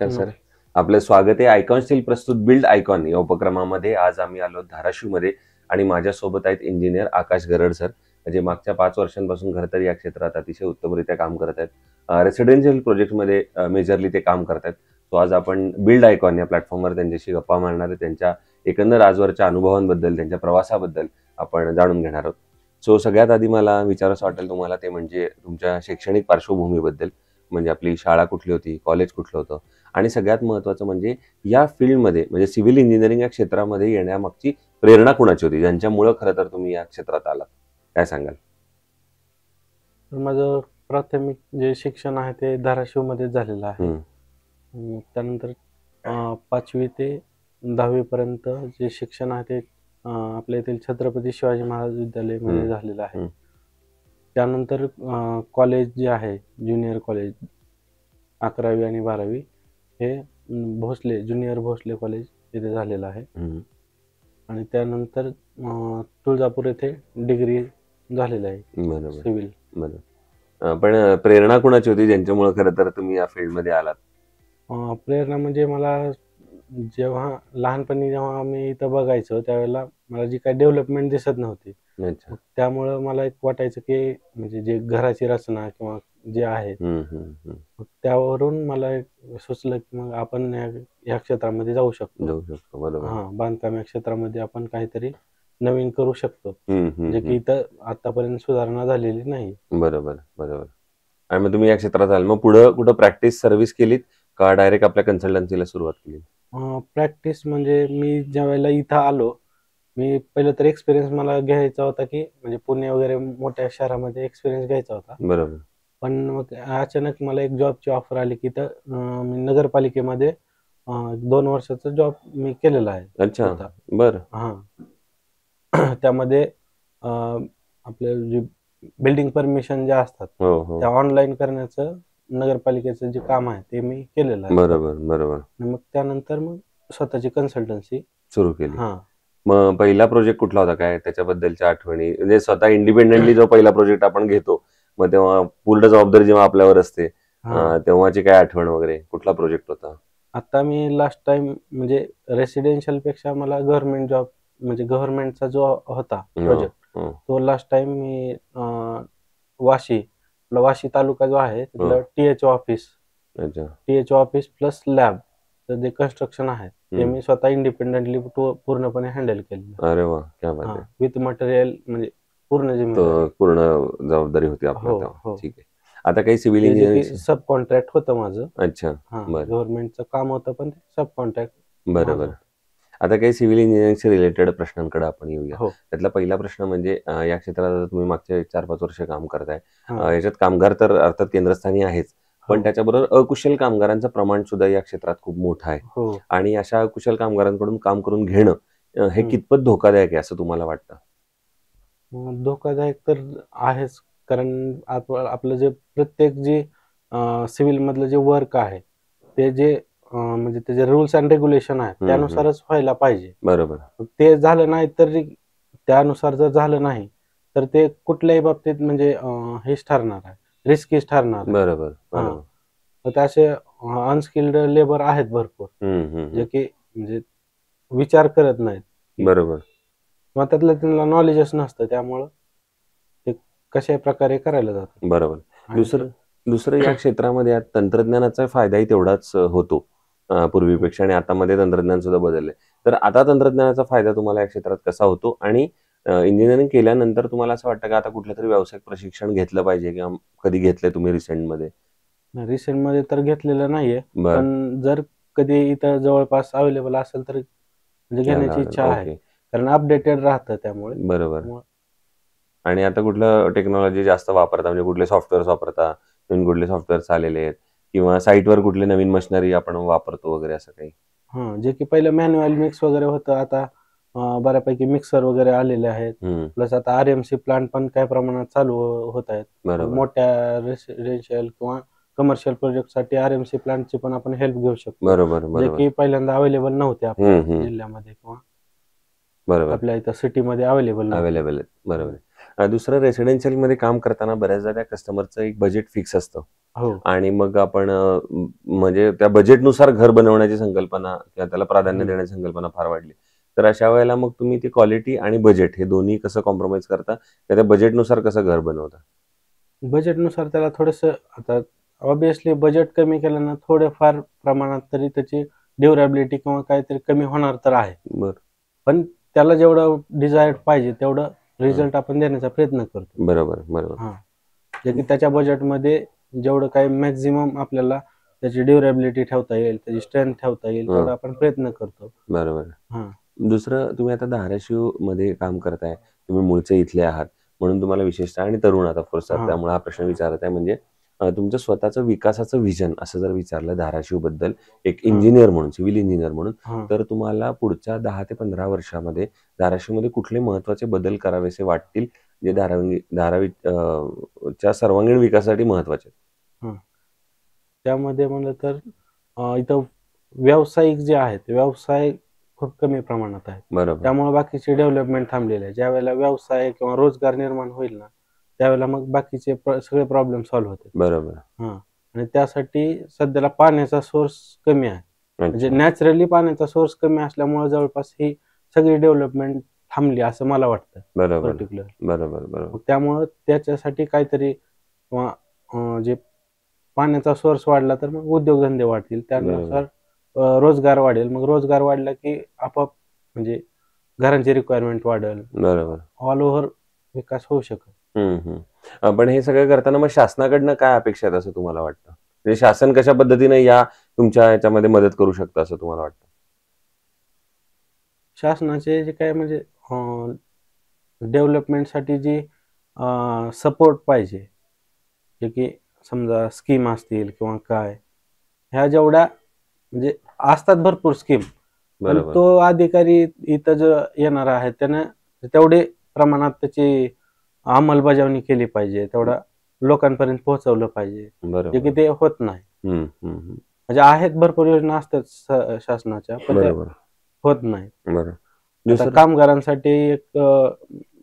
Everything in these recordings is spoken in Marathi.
नमस्कार सर. आपलं स्वागत आहे आयकॉन स्टील प्रस्तुत बिल्ड आयकॉन या उपक्रमामध्ये. आज आम्ही आलो धाराशिवमध्ये आणि माझ्यासोबत आहेत इंजिनियर आकाश गरड सर, जे मागच्या 5 वर्षांपासून खरं तर या क्षेत्रात अतिशय उत्तमरित्या काम करत आहेत. रेसिडेन्शियल प्रोजेक्टमध्ये मेजरली ते काम करत आहेत. सो आज आपण बिल्ड आयकॉन या प्लॅटफॉर्मवर त्यांच्याशी गप्पा मारणार आहे. त्यांच्या एकंदर आजवरच्या अनुभवांबद्दल, त्यांच्या प्रवासाबद्दल आपण जाणून घेणार आहोत. सो सगळ्यात आधी मला विचारायचं वाटेल तुम्हाला ते म्हणजे तुमच्या शैक्षणिक पार्श्वभूमीबद्दल. म्हणजे आपली शाळा कुठली होती, कॉलेज कुठलं होतं, आणि सगळ्यात महत्त्वाचं म्हणजे या फील्डमध्ये म्हणजे सिव्हिल इंजिनिअरिंग या क्षेत्रामध्ये येण्यामागची प्रेरणा कुणाची होती, ज्यांच्यामुळं खरं तर तुम्ही या क्षेत्रात आलात? काय सांगाल? माझं प्राथमिक जे शिक्षण आहे ते धाराशिवमध्ये झालेलं आहे. त्यानंतर 5वी ते 10वी पर्यंत जे शिक्षण आहे ते आपल्या येथील छत्रपती शिवाजी महाराज विद्यालयामध्ये झालेलं आहे. त्यानंतर कॉलेज जे आहे ज्युनियर कॉलेज 11वी आणि 12वी हे भोसले ज्युनियर भोसले कॉलेज इथे झालेलं आहे. आणि त्यानंतर तुळजापूर येथे डिग्री झालेली आहे. बरोबर, सिव्हिल. बरोबर. पण प्रेरणा कुणाची होती ज्यांच्यामुळे खरं तर तुम्ही या फील्डमध्ये आलात? प्रेरणा म्हणजे मला जेव्हा लहानपणी जेव्हा मी इथं बघायचो त्यावेळेला मला जी काही डेव्हलपमेंट दिसत नव्हती, अच्छा. त्यामुळं मला एक वाटायचं की म्हणजे जे घराची रचना किंवा जे आहे त्यावरून मला एक सुचलं की मग आपण या क्षेत्रामध्ये जाऊ शकतो. बरोबर. बांधकाम या क्षेत्रामध्ये आपण काहीतरी नवीन करू शकतो, जे की इथं आतापर्यंत सुधारणा झालेली नाही. बरोबर, बरोबर. आणि मग तुम्ही या क्षेत्रात आल, मग पुढे कुठं प्रॅक्टिस सर्व्हिस केलीत का डायरेक्ट आपल्या कन्सल्टन्सीला सुरुवात केली? प्रॅक्टिस म्हणजे मी ज्या वेळेला इथं आलो, मी पहिलं तर एक्सपिरियन्स मला घ्यायचा होता की म्हणजे पुणे वगैरे मोठ्या शहरामध्ये एक्सपिरियन्स घ्यायचा होता. बरोबर. पण मग अचानक मला एक जॉबची ऑफर आली की तर मी नगरपालिकेमध्ये 2 वर्षाचा जॉब मी केलेला आहे. अच्छा, बरं. त्यामध्ये आपले जे बिल्डिंग परमिशन ज्या असतात त्या ऑनलाईन करण्याचं नगरपालिकेचं जे काम आहे ते मी केलेलं आहे. बरोबर. मग त्यानंतर मग स्वतःची कन्सल्टन्सी सुरू केली. मग पहिला प्रोजेक्ट कुठला होता, काय त्याच्याबद्दलच्या आठवणी? म्हणजे स्वतः इंडिपेंडेंटली जो पहिला प्रोजेक्ट आपण घेतो, मग तेव्हा पूर्ण जबाबदारी जेव्हा आपल्यावर असते तेव्हाची काय आठवण वगैरे, कुठला प्रोजेक्ट होता? आता मी लास्ट टाइम म्हणजे रेसिडेन्शियल पेक्षा मला गव्हर्नमेंट जॉब म्हणजे गव्हर्नमेंटचा जो होता प्रोजेक्ट तो लास्ट टाइम मी वाशी तालुका जो आहे तिथलं टीएच ऑफिस प्लस लॅब जे कन्स्ट्रक्शन आहे ते मी स्वतः इंडिपेंडेंटली पूर्णपणे हँडल केलं. अरे वा, क्या बात आहे. विथ मटेरियल म्हणजे पूर्ण जबाबदारी होती आपल्याला. ठीक आहे. आता काही सिव्हिल इंजिनिअरिंग सब कॉन्ट्रॅक्ट होतं माझं. अच्छा, गव्हर्नमेंटचं काम होतं पण सब कॉन्ट्रॅक्ट. बरोबर. आता काही सिव्हिल इंजिनिअरिंगच्या रिलेटेड प्रश्नांकडे आपण येऊया. त्यातला पहिला प्रश्न म्हणजे या क्षेत्रात तुम्ही मागचे 4-5 वर्ष काम करताय. याच्यात कामगार तर अर्थात केंद्रस्थानी आहेच, पण त्याच्याबरोबर अकुशल कामगारांचं प्रमाण सुद्धा या क्षेत्रात खूप मोठं आहे. आणि अशा कुशल कामगारांकडून काम करून घेणं हे कितपत धोकादायक आहे असं तुम्हाला वाटतं? धोकादायक तर आहेच, कारण आपलं जे प्रत्येक जे सिव्हिल मधलं जे वर्क आहे ते जे म्हणजे त्याचे रूल्स अँड रेग्युलेशन आहे त्यानुसारच व्हायला पाहिजे. बरोबर. ते झालं नाही तर त्यानुसार जर झालं नाही तर ते कुठल्याही बाबतीत म्हणजे हेच ठरणार आहे, रिस्कीच ठरणार आहे. बरोबर. तर असे अनस्किल्ड लेबर आहेत भरपूर, जे की म्हणजे विचार करत नाहीत. बरोबर. मग त्यातलं त्यांना नॉलेजच नसतं, त्यामुळं ते कशा प्रकारे करायला जातं. बरोबर. दुसरं या क्षेत्रामध्ये तंत्रज्ञानाचा फायदाही तेवढाच होतो पूर्वीपेक्षा, आणि आता मध्ये तंत्रज्ञान सुद्धा बदलले. तर आता तंत्रज्ञानाचा फायदा तुम्हाला या क्षेत्रात कसा होतो, आणि इंजिनिअरिंग केल्यानंतर तुम्हाला असं वाटतं का आता कुठलं तरी व्यावसायिक प्रशिक्षण घेतलं पाहिजे, किंवा कधी घेतलंय तुम्ही रिसेंटमध्ये? रिसेंटमध्ये तर घेतलेलं नाहीये, पण जर कधी इथं जवळपास अवेलेबल असेल तर म्हणजे घेण्याची इच्छा आहे, कारण अपडेटेड राहतं त्यामुळे. बरोबर. आणि आता कुठलं टेक्नॉलॉजी जास्त वापरता, म्हणजे कुठले सॉफ्टवेअर वापरता, नवीन कुठले सॉफ्टवेअर आलेले आहेत, किंवा साईटवर कुठले नवीन मशिनरी आपण वापरतो वगैरे असं काही? जे की पहिलं मॅन्युअल मिक्स वगैरे होतं, आता बऱ्यापैकी मिक्सर वगैरे आलेले आहेत. प्लस आता RMC प्लांट पण काही प्रमाणात चालू होत आहेत. मोठ्या रेसिडेन्शियल किंवा कमर्शियल प्रोजेक्ट साठी RMC प्लांटची पण आपण हेल्प घेऊ शकतो. बरोबर. जे की पहिल्यांदा अवेलेबल नव्हते आपल्या जिल्ह्यामध्ये किंवा आपल्या इथं सिटीमध्ये अवेलेबल. बरोबर. दुसरं रेसिडेन्शियल मध्ये काम करताना बऱ्याचदा त्या कस्टमरचं एक बजेट फिक्स असतं हो आणि मग आपण म्हणजे त्या बजेटनुसार घर बनवण्याची संकल्पना किंवा त्याला प्राधान्य हम्म. देण्याची संकल्पना फार वाढली. तर अशा वेळेला मग तुम्ही ती क्वालिटी आणि बजेट हे दोन्ही कसं कॉम्प्रोमाइज करता? त्या बजेटनुसार कसं घर बनवता? बजेटनुसार त्याला थोडंसं आता ऑब्विसली बजेट कमी केलं ना थोडेफार प्रमाणात तरी त्याची ड्युरेबिलिटी किंवा काहीतरी कमी होणार तर आहे. बरं. पण त्याला जेवढं डिझायर्ड पाहिजे तेवढं रिझल्ट आपण देण्याचा प्रयत्न करतो. बरोबर, बरोबर. हां. जे की त्याच्या बजेटमध्ये जेवढं काही मॅक्झिमम आपल्याला त्याची ड्युरेबिलिटी ठेवता येईल, त्याची स्ट्रेंथ ठेवता येईल तेवढा आपण प्रयत्न करतो. बरोबर. हां. दुसरं तुम्ही आता धाराशिवमध्ये काम करताय. तुम्ही मूळचे इथले आहात. म्हणून तुम्हाला विशेषतः आणि तरुण आहात ऑफकोर्स हां. त्यामुळे हा प्रश्न विचारत आहे. म्हणजे तुमचं स्वतःचं विकासाचं व्हिजन असं जर विचारलं धाराशिवबद्दल एक इंजिनियर म्हणून, सिव्हिल इंजिनियर म्हणून, हां. तर तुम्हाला पुढच्या 10 ते 15 वर्षामध्ये धाराशिवमध्ये कुठले महत्त्वाचे बदल करावेसे वाटतील, जे धारावीच्या सर्वांगीण विकासासाठी महत्त्वाचे आहेत? त्यामध्ये म्हणलं तर इथं व्यावसायिक जे आहेत, व्यवसाय खूप कमी प्रमाणात आहेत. बरोबर, त्यामुळे बाकीचे डेव्हलपमेंट थांबलेले आहे. ज्यावेळेला व्यवसाय किंवा रोजगार निर्माण होईल ना, त्यावेळेला मग बाकीचे सगळे प्रॉब्लेम सॉल्व्ह होतील. बरोबर. हां. आणि त्यासाठी सध्याला पाण्याचा सोर्स कमी आहे. म्हणजे अच्छा. नॅचरली पाण्याचा सोर्स कमी असल्यामुळे जवळपास ही सगळी डेव्हलपमेंट थांबली असं मला वाटतं बरोबर, पर्टिक्युलर. बरोबर, बरोबर. मग त्यामुळं त्याच्यासाठी काहीतरी किंवा जे पाण्याचा सोर्स वाढला तर मग उद्योगधंदे वाढतील. त्यानुसार रोजगार वाढेल. मग रोजगार वाढला की आपोआप म्हणजे घरांची रिक्वायरमेंट वाढेल. बरोबर. ऑल ओव्हर विकास होऊ शकेल. हं, हं. पण हे सगळं करताना मग शासनाकडनं काय अपेक्षा आहेत असं तुम्हाला वाटतं? म्हणजे शासन कशा पद्धतीने या तुमच्या ह्याच्यामध्ये मदत करू शकतं असं तुम्हाला वाटतं? शासनाचे जे काही म्हणजे डेव्हलपमेंटसाठी जी सपोर्ट पाहिजे, जे की समजा स्कीम असतील किंवा काय, ह्या जेवढ्या म्हणजे असतात भरपूर स्कीम, पण बरोबर, तो अधिकारी इथं जो येणार आहे त्यानं तेवढे प्रमाणात त्याची अंमलबजावणी केली पाहिजे, तेवढा लोकांपर्यंत पोहोचवलं पाहिजे, जे की बरोबर. ते होत नाही. हं, हं, हं. म्हणजे आहेत भरपूर योजना असतात शासनाच्या, पण त्या बरोबर, होत नाहीत. बरं. आता दुसरं कामगारांसाठी एक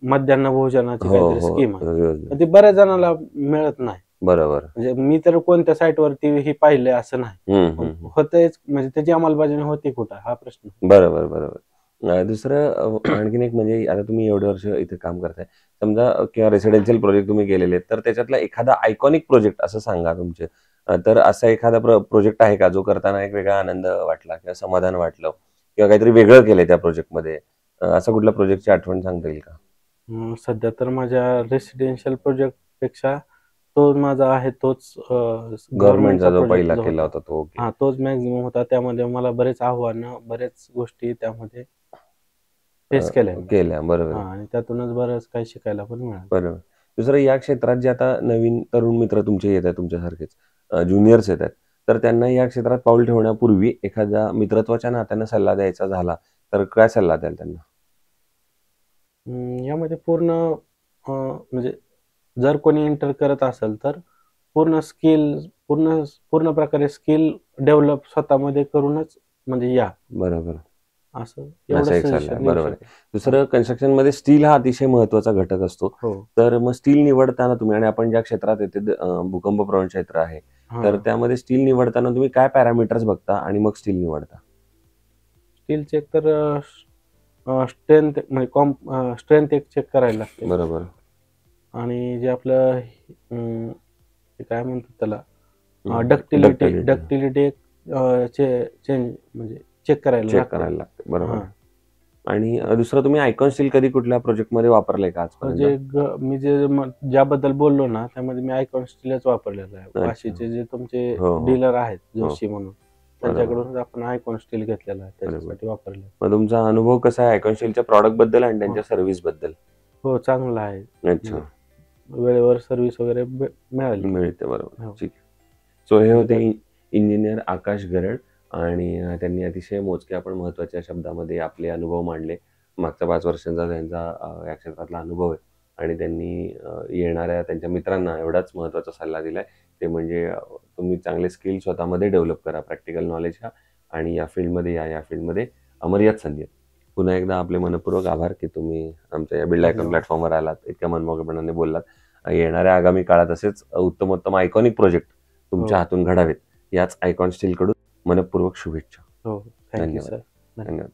मध्यान्ह भोजनाची हो, काहीतरी हो. स्कीम आहे. योजना. पण ती बऱ्याच जणांना मिळत नाही. बरोबर. म्हणजे मी तर कोणत्या साईटवरती ही पाहिलंय असं नाही. हं, मग हं, हं. होतंयच म्हणजे त्याची अंमलबजावणी होते कुठं हा प्रश्न. बरोबर, बरोबर. दुसरं आणखीन एक म्हणजे आता तुम्ही एवढे वर्ष इथे काम करताय. समजा किंवा रेसिडेन्शियल प्रोजेक्ट तुम्ही केलेले आहेत, तर त्याच्यातला एखादा आयकॉनिक प्रोजेक्ट असं सांगा तुमचे. तर असा एखादा प्रोजेक्ट आहे का जो करताना एक वेगळा आनंद वाटला किंवा समाधान वाटलं किंवा काहीतरी वेगळं केलंय त्या प्रोजेक्टमध्ये? असा कुठल्या प्रोजेक्टची आठवण सांगता येईल का? सध्या तर माझ्या रेसिडेन्शियल प्रोजेक्टपेक्षा तो माझा आहे तोच गव्हर्नमेंटचा गव्हर्नमेंटचा जो प्रोजेक्ट पहिला जो केला होता. होता तो. ओके. हां, तोच मॅक्सिमम होता. त्यामध्ये मला बरेच आव्हानं, बरेच गोष्टी त्यामध्ये फेस केल्या मी. केल्या. बरोबर आहे. हां, आणि त्यातूनच बरंच काही शिकायला पण मिळालं. बरोबर. दुसरं या क्षेत्रात जे आता नवीन तरुण मित्र तुमचे येत आहेत तुमच्यासारखेच ज्युनियर्स येत आहेत. तर त्यांना या क्षेत्रात पाऊल ठेवण्यापूर्वी एखादा मित्रत्वाच्या नात्यानं सल्ला द्यायचा झाला, तर काय सल्ला द्याल त्यांना? यामध्ये पूर्ण म्हणजे जर कोणी एंटर करत असेल तर पूर्ण स्किल पूर्ण प्रकारे स्किल डेव्हलप स्वतःमध्ये करूनच म्हणजे या बरोबर. असं असा एवढं एक सल्ला आहे. सजेशन देऊ बरोबर आहे. शकेल. दुसरं कन्स्ट्रक्शनमध्ये स्टील हा अतिशय महत्त्वाचा घटक असतो. हो. तर मग स्टील निवडताना तुम्ही आणि आपण ज्या क्षेत्रात येते भूकंपप्रवण क्षेत्र आहे. तर हां. त्यामध्ये स्टील निवडताना तुम्ही काय पॅरामीटर्स बघता आणि मग स्टील निवडता? स्किलचे एक तर स्ट्रेंथ म्हणजे स्ट्रेंथ एक चेक करायला लागते. बरोबर. आणि जे आपलं ते काय म्हणतात त्याला डक्टिलिटी. डक्टिलिटी एक चेंज म्हणजे चेक करायला चेक लागते. करायला लागते. बरोबर. हां. आणि दुसरं तुम्ही आयकॉन स्टील कधी कुठल्या प्रोजेक्टमध्ये वापरलंय का म्हणजे आजपर्यंत? मी जे ज्याबद्दल बोललो ना त्यामध्ये मी आयकॉन स्टीलच वापरलेलं आहे. अच्छा. वाशीचे जे तुमचे हो, हो. डीलर आहेत हो. जोशी म्हणून बरोबर. त्यांच्याकडून आपण आयकॉन स्टील घेतलेलं आहे त्याच्यासाठी वापरलं. मग तुमचा अनुभव कसा आहे आयकॉन स्टीलच्या प्रॉडक्टबद्दल आणि त्यांच्या सर्व्हिसबद्दल? हो, चांगला आहे. अच्छा. वेळेवर सर्व्हिस वगैरे मिळाली. मिळते. बरोबर. हो. ठीक आहे. सो हे होते इंजिनियर आकाश गरड आणि त्यांनी अतिशय मोजक्या पण महत्त्वाच्या शब्दामध्ये आपले अनुभव मांडले. मागच्या 5 वर्षांचा त्यांचा या क्षेत्रातला अनुभव आहे आणि त्यांनी येणाऱ्या त्यांच्या मित्रांना एवढाच महत्त्वाचा सल्ला दिलाय. ते म्हणजे तुम्ही चांगले स्किल स्वतःमध्ये डेव्हलप करा. प्रॅक्टिकल नॉलेज घ्या आणि या फील्डमध्ये या. या फील्डमध्ये अमर्याद संधी आहेत. पुन्हा एकदा आपले मनपूर्वक आभार की तुम्ही आमच्या या बिल्ड आयकॉन धन्यवाद. प्लॅटफॉर्मवर आलात, इतक्या मनमोकळेपणाने बोललात. येणाऱ्या आगामी काळात असेच उत्तमोत्तम आयकॉनिक प्रोजेक्ट तुमच्या हो. हातून घडावेत याच आयकॉन स्टील कडून मनपूर्वक शुभेच्छा. हो, थँक्यू धन्यवाद. सर. धन्यवाद.